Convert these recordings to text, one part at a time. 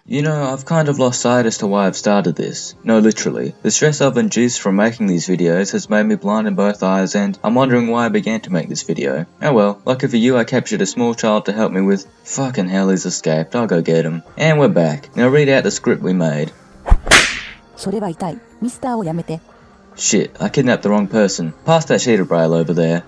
You know, I've kind of lost sight as to why I've started this. No, literally. The stress I've induced from making these videos has made me blind in both eyes, and I'm wondering why I began to make this video. Oh well, lucky for you I captured a small child to help me with fucking hell, he's escaped, I'll go get him. And we're back. Now read out the script we made. それは痛い。ミスターをやめて。 Shit, I kidnapped the wrong person. Pass that sheet of braille over there.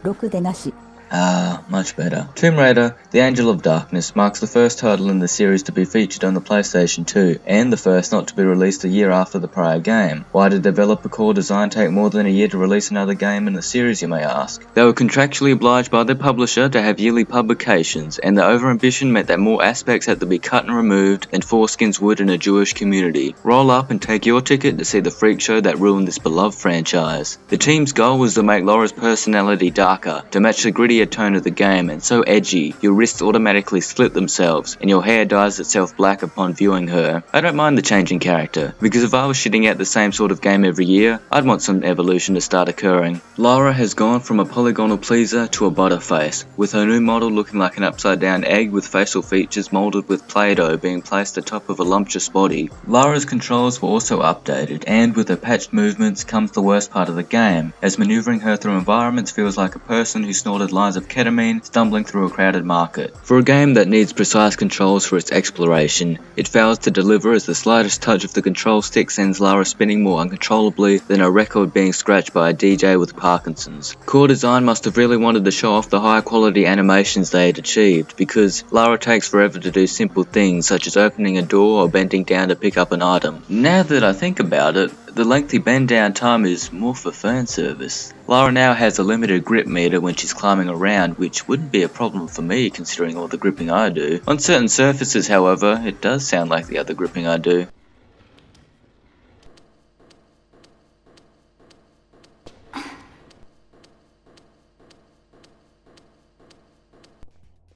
6でなし。 Ah, much better. Tomb Raider, The Angel of Darkness marks the first title in the series to be featured on the PlayStation 2, and the first not to be released a year after the prior game. Why did developer Core Design take more than a year to release another game in the series, you may ask? They were contractually obliged by their publisher to have yearly publications, and the overambition meant that more aspects had to be cut and removed than foreskins would in a Jewish community. Roll up and take your ticket to see the freak show that ruined this beloved franchise. The team's goal was to make Laura's personality darker, to match the gritty tone of the game, and so edgy, your wrists automatically split themselves, and your hair dyes itself black upon viewing her. I don't mind the change in character, because if I was shitting out the same sort of game every year, I'd want some evolution to start occurring. Laura has gone from a polygonal pleaser to a butterface, with her new model looking like an upside down egg with facial features moulded with Play-Doh being placed atop of a lumptuous body. Laura's controls were also updated, and with her patched movements comes the worst part of the game, as maneuvering her through environments feels like a person who snorted lines of ketamine stumbling through a crowded market. For a game that needs precise controls for its exploration, it fails to deliver as the slightest touch of the control stick sends Lara spinning more uncontrollably than a record being scratched by a DJ with Parkinson's. Core Design must have really wanted to show off the high quality animations they had achieved, because Lara takes forever to do simple things such as opening a door or bending down to pick up an item. Now that I think about it, the lengthy bend down time is more for fan service. Lara now has a limited grip meter when she's climbing around, which wouldn't be a problem for me considering all the gripping I do. On certain surfaces, however, it does sound like the other gripping I do.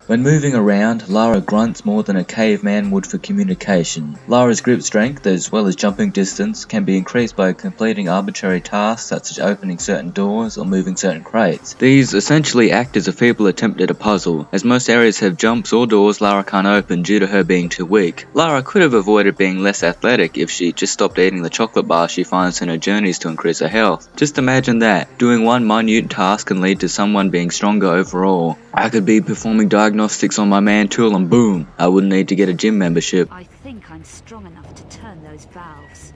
When moving around, Lara grunts more than a caveman would for communication. Lara's grip strength, as well as jumping distance, can be increased by completing arbitrary tasks such as opening certain doors or moving certain crates. These essentially act as a feeble attempt at a puzzle, as most areas have jumps or doors Lara can't open due to her being too weak. Lara could have avoided being less athletic if she just stopped eating the chocolate bar she finds in her journeys to increase her health. Just imagine that. Doing one minute task can lead to someone being stronger overall. I could be performing diagnostics on my man tool and boom, I wouldn't need to get a gym membership. I think I'm strong enough to turn those valves.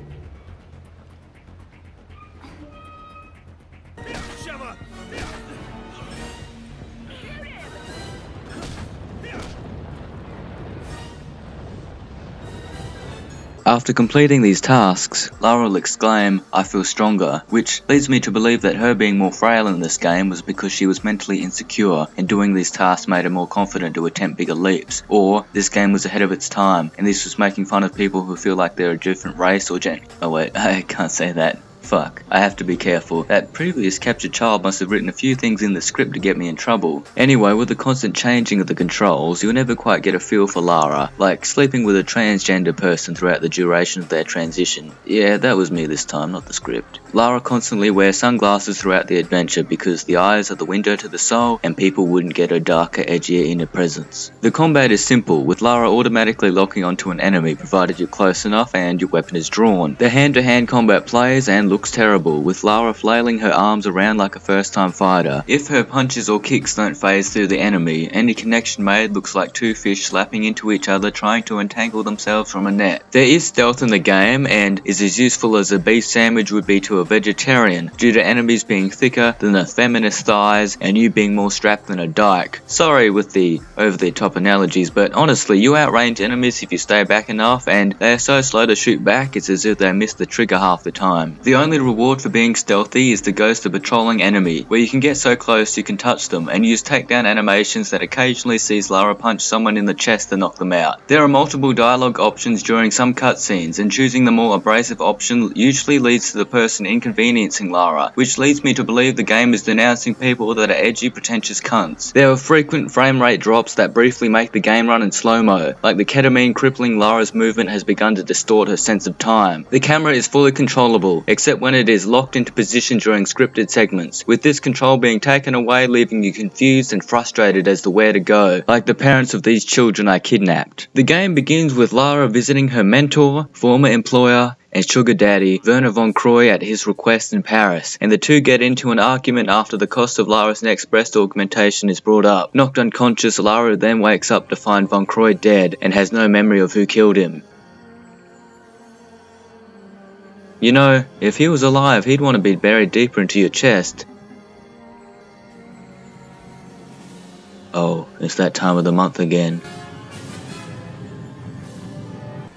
After completing these tasks, Lara will exclaim, "I feel stronger," which leads me to believe that her being more frail in this game was because she was mentally insecure, and doing these tasks made her more confident to attempt bigger leaps. Or, this game was ahead of its time, and this was making fun of people who feel like they're a different race or oh wait, I can't say that. Fuck, I have to be careful. That previous captured child must have written a few things in the script to get me in trouble. Anyway, with the constant changing of the controls, you'll never quite get a feel for Lara, like sleeping with a transgender person throughout the duration of their transition. Yeah, that was me this time, not the script. Lara constantly wears sunglasses throughout the adventure because the eyes are the window to the soul, and people wouldn't get her darker, edgier inner presence. The combat is simple, with Lara automatically locking onto an enemy provided you're close enough and your weapon is drawn. The hand-to-hand combat plays and looks terrible, with Lara flailing her arms around like a first-time fighter. If her punches or kicks don't phase through the enemy, any connection made looks like two fish slapping into each other trying to entangle themselves from a net. There is stealth in the game, and is as useful as a beef sandwich would be to a vegetarian, due to enemies being thicker than a feminist thighs, and you being more strapped than a dyke. Sorry with the over-the-top analogies, but honestly, you outrange enemies if you stay back enough, and they are so slow to shoot back, it's as if they miss the trigger half the time. The only reward for being stealthy is the ghost of a patrolling enemy, where you can get so close you can touch them, and use takedown animations that occasionally sees Lara punch someone in the chest to knock them out. There are multiple dialogue options during some cutscenes, and choosing the more abrasive option usually leads to the person inconveniencing Lara, which leads me to believe the game is denouncing people that are edgy, pretentious cunts. There are frequent frame rate drops that briefly make the game run in slow-mo, like the ketamine crippling Lara's movement has begun to distort her sense of time. The camera is fully controllable, except except when it is locked into position during scripted segments, with this control being taken away, leaving you confused and frustrated as to where to go, like the parents of these children I kidnapped. The game begins with Lara visiting her mentor, former employer, and sugar daddy Werner von Croy at his request in Paris, and the two get into an argument after the cost of Lara's next breast augmentation is brought up. Knocked unconscious, Lara then wakes up to find von Croy dead and has no memory of who killed him. You know, if he was alive, he'd want to be buried deeper into your chest. Oh, it's that time of the month again.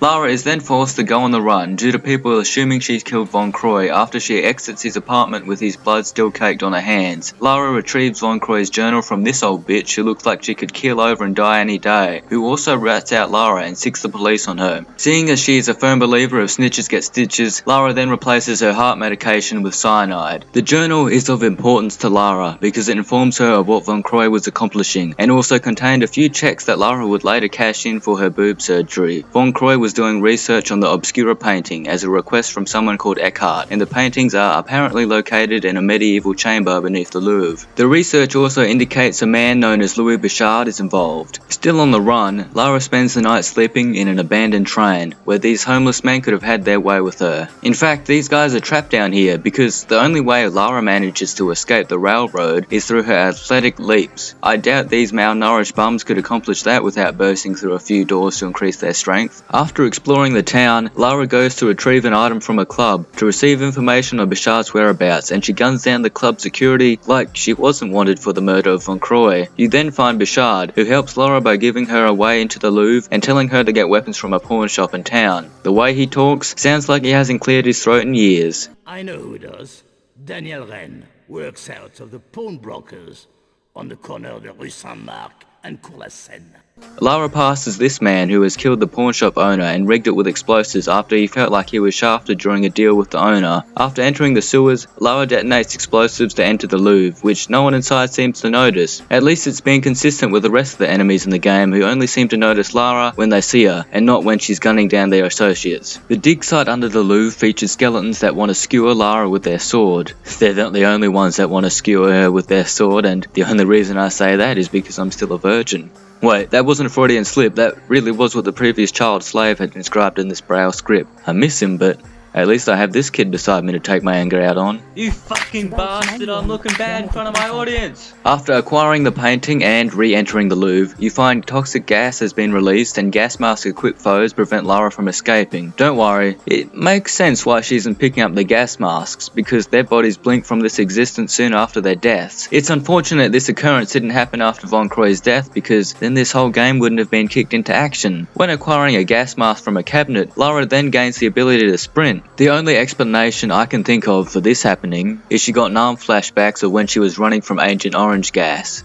Lara is then forced to go on the run due to people assuming she's killed Von Croy after she exits his apartment with his blood still caked on her hands. Lara retrieves Von Croy's journal from this old bitch who looks like she could keel over and die any day, who also rats out Lara and sicks the police on her. Seeing as she is a firm believer of snitches get stitches, Lara then replaces her heart medication with cyanide. The journal is of importance to Lara because it informs her of what Von Croy was accomplishing, and also contained a few checks that Lara would later cash in for her boob surgery. Von Croy was doing research on the Obscura painting as a request from someone called Eckhart, and the paintings are apparently located in a medieval chamber beneath the Louvre. The research also indicates a man known as Louis Bichard is involved. Still on the run, Lara spends the night sleeping in an abandoned train, where these homeless men could have had their way with her. In fact, these guys are trapped down here because the only way Lara manages to escape the railroad is through her athletic leaps. I doubt these malnourished bums could accomplish that without bursting through a few doors to increase their strength. After exploring the town, Lara goes to retrieve an item from a club to receive information on Bichard's whereabouts, and she guns down the club security like she wasn't wanted for the murder of Von Croy. You then find Bichard, who helps Lara by giving her a way into the Louvre and telling her to get weapons from a pawn shop in town. The way he talks sounds like he hasn't cleared his throat in years. I know who does. Daniel Rennes works out of the pawnbrokers on the corner of the Rue Saint-Marc and Cour la Seine. Lara passes this man who has killed the pawn shop owner and rigged it with explosives after he felt like he was shafted during a deal with the owner. After entering the sewers, Lara detonates explosives to enter the Louvre, which no one inside seems to notice. At least it's been consistent with the rest of the enemies in the game, who only seem to notice Lara when they see her, and not when she's gunning down their associates. The dig site under the Louvre features skeletons that want to skewer Lara with their sword. They're not the only ones that want to skewer her with their sword, and the only reason I say that is because I'm still a virgin. Wait, that wasn't a Freudian slip, that really was what the previous child slave had inscribed in this Braille script. I miss him, but at least I have this kid beside me to take my anger out on. You fucking bastard, I'm looking bad in front of my audience! After acquiring the painting and re-entering the Louvre, you find toxic gas has been released and gas masks equipped foes prevent Lara from escaping. Don't worry, it makes sense why she isn't picking up the gas masks, because their bodies blink from this existence soon after their deaths. It's unfortunate this occurrence didn't happen after Von Croy's death, because then this whole game wouldn't have been kicked into action. When acquiring a gas mask from a cabinet, Lara then gains the ability to sprint. The only explanation I can think of for this happening is she got numb flashbacks of when she was running from Agent Orange gas.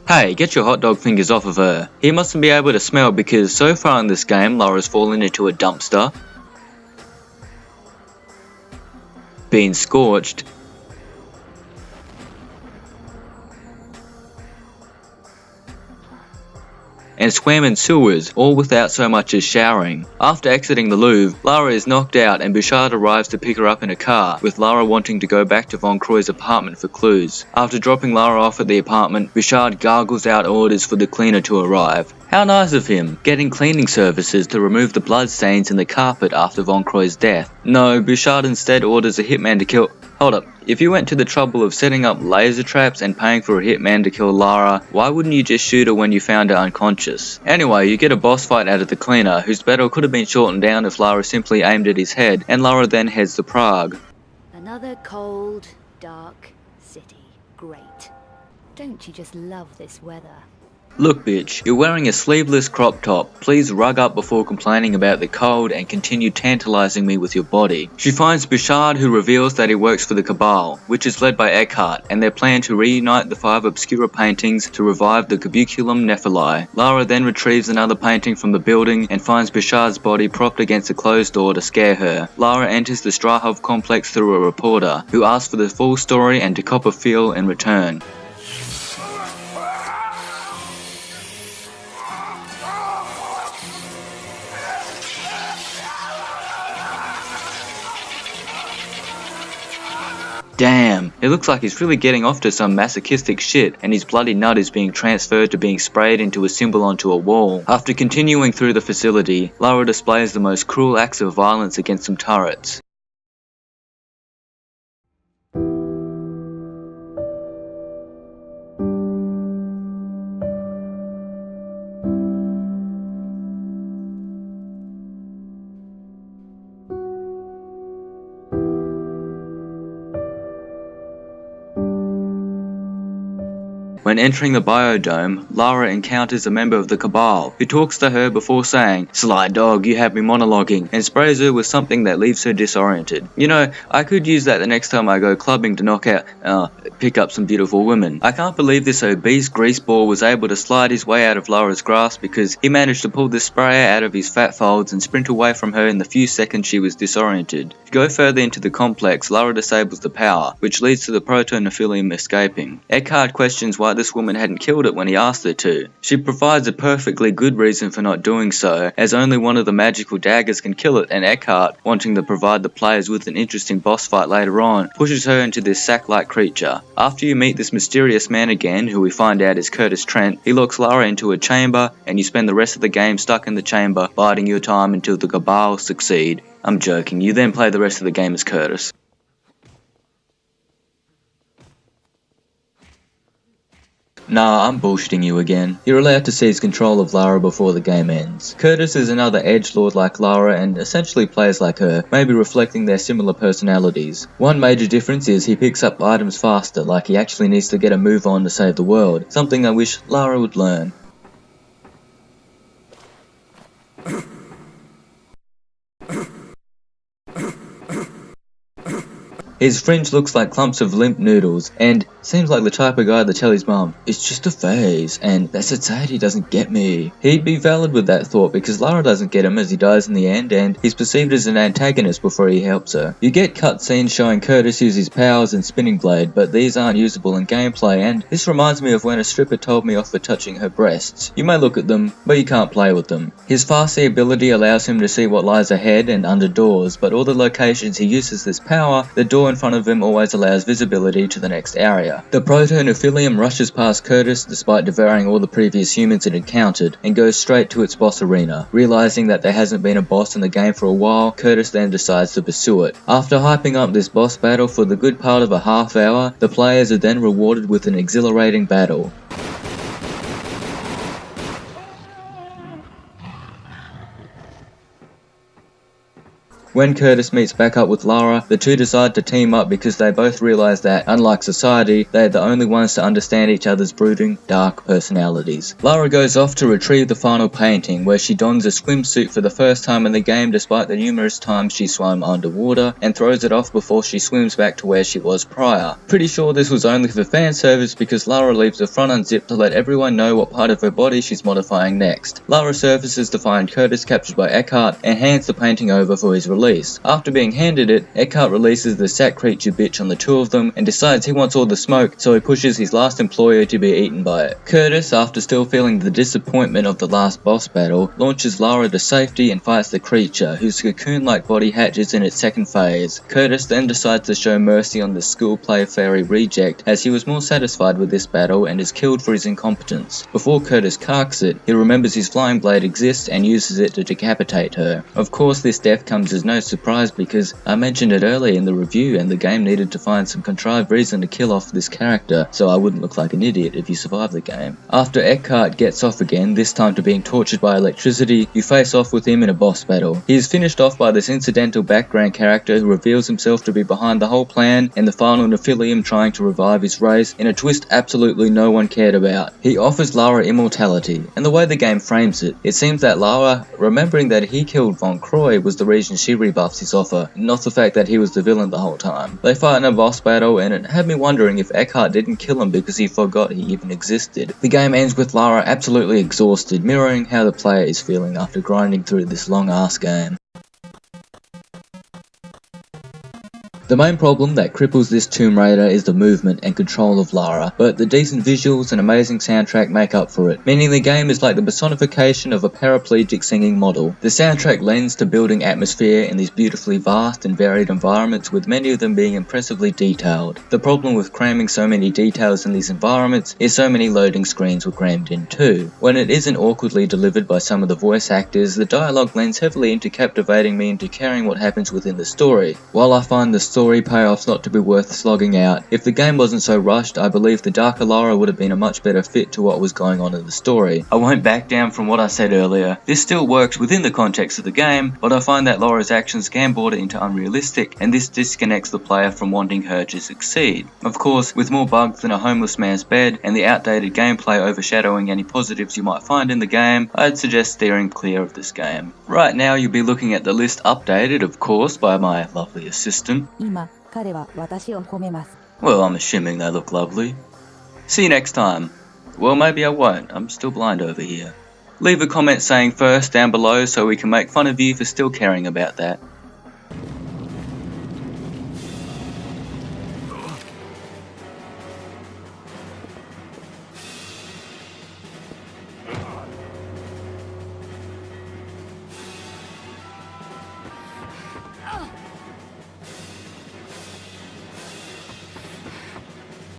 Hey, get your hot dog fingers off of her. He mustn't be able to smell because so far in this game, Lara's fallen into a dumpster, been scorched, and swam in sewers, all without so much as showering. After exiting the Louvre, Lara is knocked out and Bichard arrives to pick her up in a car, with Lara wanting to go back to Von Croy's apartment for clues. After dropping Lara off at the apartment, Bichard gargles out orders for the cleaner to arrive. How nice of him, getting cleaning services to remove the bloodstains in the carpet after Von Croy's death. No, Bichard instead orders a hitman to kill— Hold up, if you went to the trouble of setting up laser traps and paying for a hitman to kill Lara, why wouldn't you just shoot her when you found her unconscious? Anyway, you get a boss fight out of the cleaner, whose battle could have been shortened down if Lara simply aimed at his head, and Lara then heads to Prague. Another cold, dark city. Great. Don't you just love this weather? Look bitch, you're wearing a sleeveless crop top. Please rug up before complaining about the cold and continue tantalizing me with your body. She finds Bouchard, who reveals that he works for the Cabal, which is led by Eckhart, and their plan to reunite the 5 Obscura paintings to revive the Cubiculum Nephili. Lara then retrieves another painting from the building and finds Bouchard's body propped against a closed door to scare her. Lara enters the Strahov complex through a reporter, who asks for the full story and to cop a feel in return. Damn, it looks like he's really getting off to some masochistic shit, and his bloody nut is being transferred to being sprayed into a symbol onto a wall. After continuing through the facility, Lara displays the most cruel acts of violence against some turrets. When entering the biodome, Lara encounters a member of the Cabal, who talks to her before saying, "Sly dog, you have me monologuing," and sprays her with something that leaves her disoriented. You know, I could use that the next time I go clubbing to pick up some beautiful women. I can't believe this obese greaseball was able to slide his way out of Lara's grasp because he managed to pull the sprayer out of his fat folds and sprint away from her in the few seconds she was disoriented. To go further into the complex, Lara disables the power, which leads to the proto-nephilium escaping. Eckhart questions why this woman hadn't killed it when he asked her to. She provides a perfectly good reason for not doing so, as only one of the magical daggers can kill it, and Eckhart, wanting to provide the players with an interesting boss fight later on, pushes her into this sack-like creature. After you meet this mysterious man again, who we find out is Curtis Trent, he locks Lara into a chamber, and you spend the rest of the game stuck in the chamber, biding your time until the Cabal succeed. I'm joking, you then play the rest of the game as Curtis. Nah, I'm bullshitting you again. You're allowed to seize control of Lara before the game ends. Curtis is another edgelord like Lara and essentially plays like her, maybe reflecting their similar personalities. One major difference is he picks up items faster, like he actually needs to get a move on to save the world, something I wish Lara would learn. His fringe looks like clumps of limp noodles, and seems like the type of guy to tell his mum, "It's just a phase, and that society doesn't get me." He'd be valid with that thought because Lara doesn't get him as he dies in the end, and he's perceived as an antagonist before he helps her. You get cutscenes showing Curtis use his powers and spinning blade, but these aren't usable in gameplay, and this reminds me of when a stripper told me off for touching her breasts. You may look at them, but you can't play with them. His Farsi ability allows him to see what lies ahead and under doors, but all the locations he uses this power, the door in front of him always allows visibility to the next area. The proto-nephilium rushes past Curtis despite devouring all the previous humans it encountered, and goes straight to its boss arena. Realizing that there hasn't been a boss in the game for a while, Curtis then decides to pursue it. After hyping up this boss battle for the good part of a half hour, the players are then rewarded with an exhilarating battle. When Curtis meets back up with Lara, the two decide to team up because they both realize that, unlike society, they are the only ones to understand each other's brooding, dark personalities. Lara goes off to retrieve the final painting, where she dons a swimsuit for the first time in the game despite the numerous times she swam underwater, and throws it off before she swims back to where she was prior. Pretty sure this was only for fan service because Lara leaves the front unzipped to let everyone know what part of her body she's modifying next. Lara surfaces to find Curtis captured by Eckhart and hands the painting over for his release. After being handed it, Eckhart releases the sack creature bitch on the two of them and decides he wants all the smoke, so he pushes his last employer to be eaten by it. Curtis, after still feeling the disappointment of the last boss battle, launches Lara to safety and fights the creature, whose cocoon-like body hatches in its second phase. Curtis then decides to show mercy on the school play fairy reject, as he was more satisfied with this battle and is killed for his incompetence. Before Curtis carks it, he remembers his flying blade exists and uses it to decapitate her. Of course, this death comes as no surprise because I mentioned it earlier in the review and the game needed to find some contrived reason to kill off this character so I wouldn't look like an idiot if you survive the game. After Eckhart gets off again, this time to being tortured by electricity, you face off with him in a boss battle. He is finished off by this incidental background character who reveals himself to be behind the whole plan and the final Nephilim trying to revive his race in a twist absolutely no one cared about. He offers Lara immortality, and the way the game frames it, it seems that Lara, remembering that he killed Von Croy, was the reason she rebuffs his offer, not the fact that he was the villain the whole time. They fight in a boss battle and it had me wondering if Eckhart didn't kill him because he forgot he even existed. The game ends with Lara absolutely exhausted, mirroring how the player is feeling after grinding through this long ass game. The main problem that cripples this Tomb Raider is the movement and control of Lara, but the decent visuals and amazing soundtrack make up for it, meaning the game is like the personification of a paraplegic singing model. The soundtrack lends to building atmosphere in these beautifully vast and varied environments, with many of them being impressively detailed. The problem with cramming so many details in these environments is so many loading screens were crammed in too. When it isn't awkwardly delivered by some of the voice actors, the dialogue lends heavily into captivating me into caring what happens within the story. While I find the story payoffs not to be worth slogging out, if the game wasn't so rushed, I believe the darker Lara would have been a much better fit to what was going on in the story. I won't back down from what I said earlier. This still works within the context of the game, but I find that Lara's actions can border into unrealistic, and this disconnects the player from wanting her to succeed. Of course, with more bugs than a homeless man's bed, and the outdated gameplay overshadowing any positives you might find in the game, I'd suggest steering clear of this game. Right now you'll be looking at the list updated, of course, by my lovely assistant. 今、彼は私を褒めます。 Well, I'm assuming they look lovely. See you next time. Well, maybe I won't. I'm still blind over here. Leave a comment saying first down below so we can make fun of you for still caring about that.